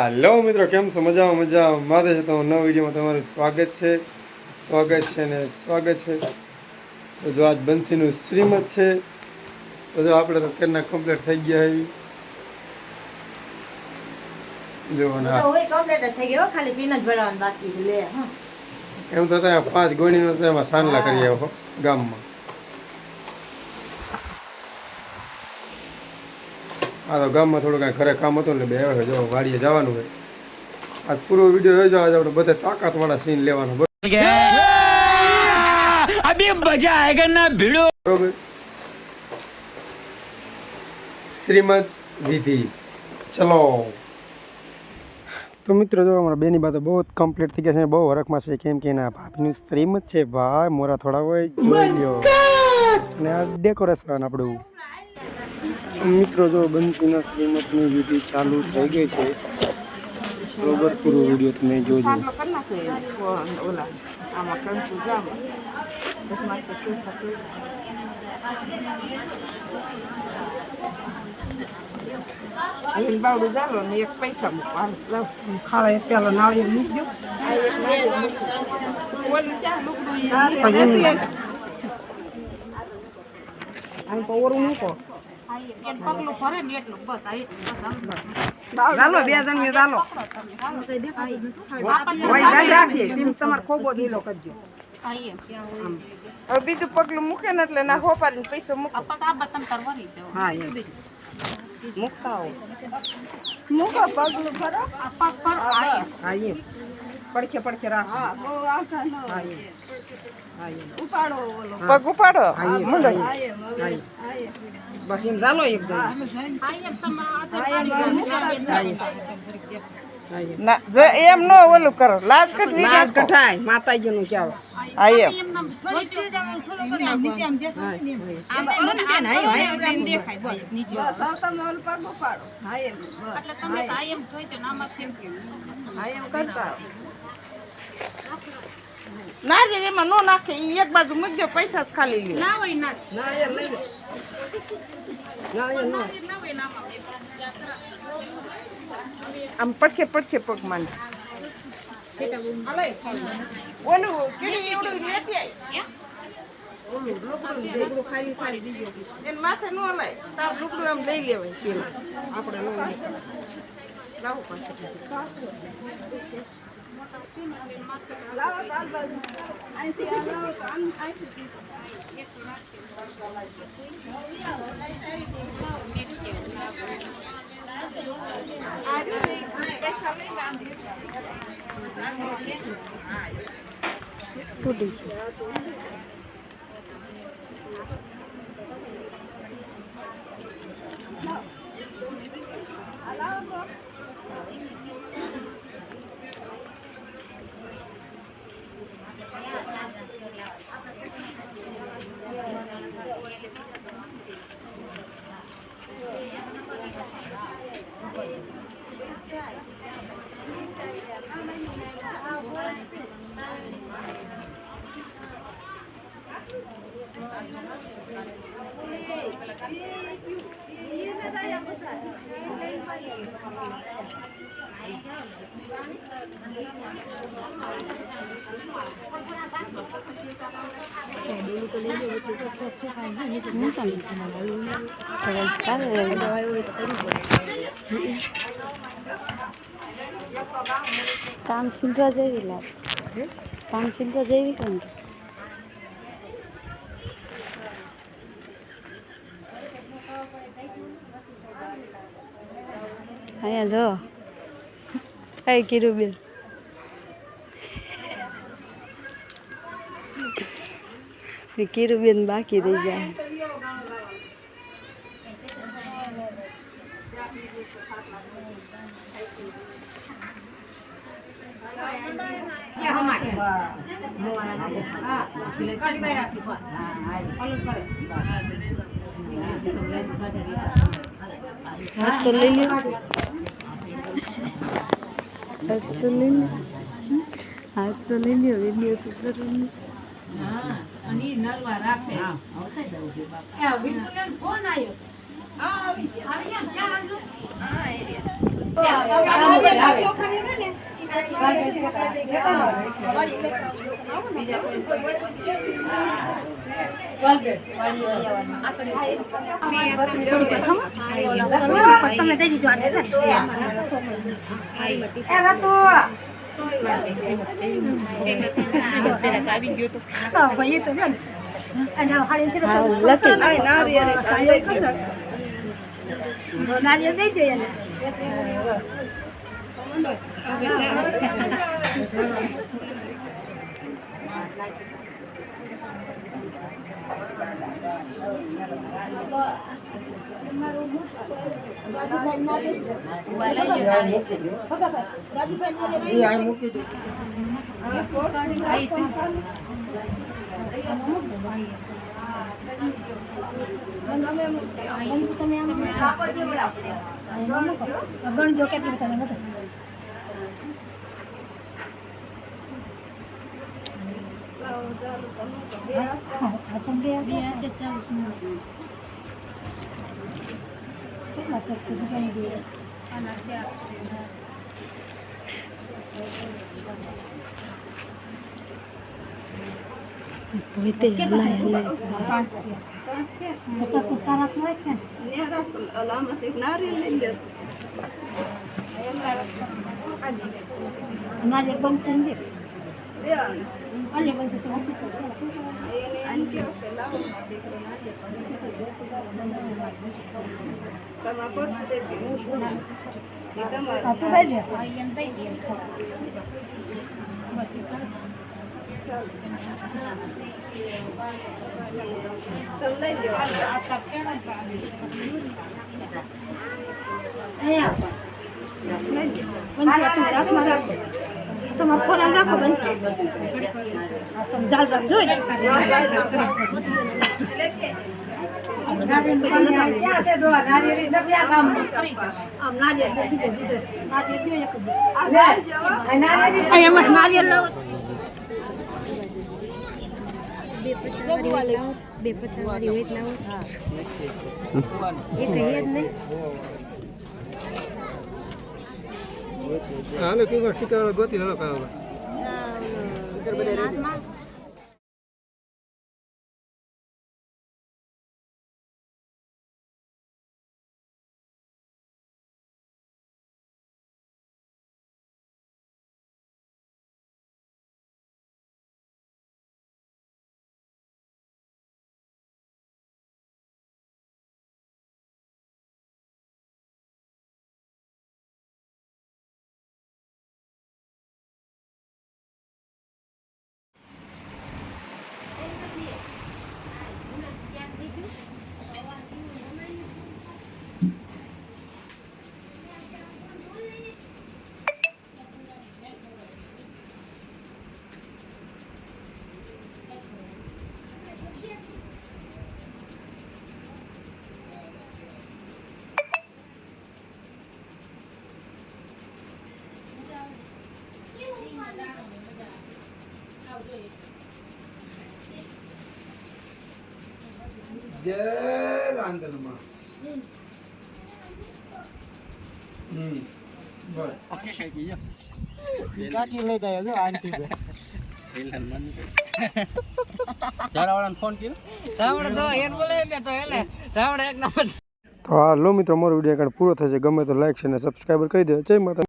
Hello મિત્રો, કેમ છો? મજામાં મારે છે. તો નવા વિડીયોમાં તમારું સ્વાગત છે ને સ્વાગત છે. તો જો આજ બંસીનું શ્રીમત છે. તો જો આપણે તો કેરના કમ્પ્લીટ થઈ ગયા છે. જો એમ તો ત્યાં 5 ગોળીનો એમાં સાંડલા કરી આવ્યો ગામમાં. આ તો ગામમાં થોડું કાંઈ ઘરે કામ હતું એટલે બે આવે જો વાડીએ જવાનું હોય. આજ પૂરો વિડીયો જોઈ જાવ આપણે બધા તાકાતવાળા સીન લેવાનો બરોબર. શ્રીમદ વિધિ ચલો. તો મિત્રો જો અમારા બેની બાતો બહુ કમ્પ્લીટ થઈ ગયા છે, બહુ હરખમાં છે, કેમ કે એના ભાભીનું શ્રીમદ છે ભાઈ. મોરા થોડા હોય જોઈ લ્યો. અને આ ડેકોરેશન આપણું. મિત્રો જો બંસીના શ્રીમતની વિધિ ચાલુ થઈ ગઈ છે બરોબર. પૂરો વિડીયો તમે જોજો. બાવડું ચાલો ને એક પૈસા મૂકવા ખાવા એક પેલો નાળિયેર મૂકજો. ઓરું મૂકો ચાલો 2 જણ ચાલો રાખીએ. તમારે ખોબો ઢીલો કરજો. હવે બીજું પગલું મૂકે ને એટલે ના હોપારીને પૈસા મૂકો. હા એમ મૂકતા હો મૂકો પગલું ભરો. હા એમ પડખે રાખો. હા એમ ઉપાડો પગ ઉપાડો. બસ એમ ચાલો એક એમ નો ઓલું કરો. લાજ કઢાય માતાજી નું ચાલો. હા એમ ના રે એમાં નો નાખે. એક બાજુ મૂકજો, પૈસા ખાલી લે. આમ પડખે પગ માંડ. ઓલું કીડી એવડું લેતી આવી માથે નો હલાય. તાર લુકડું આમ લઈ લેવાય પેલા આપણે લાવું પાસે. કામ સિંધવા જેવી લાગે. કામ સિંધવા જેવી કેમ અહીંયા જો કઈ કીધું બેન. કિરુબેન બાકી રહી જાય. હાથ તો લઈ લ્યો. વિડીયો તો કરું. અને નરવા રાખે. ફોન આવ્યો. જય રાંદલમાં બસ કાકી લઈ જાય જો આંટી તો હાલો મિત્રો, મારો વિડીયો પૂરો થશે. ગમે તો લાઈક છે અને સબસ્ક્રાઈબર કરી દો. જય માતા.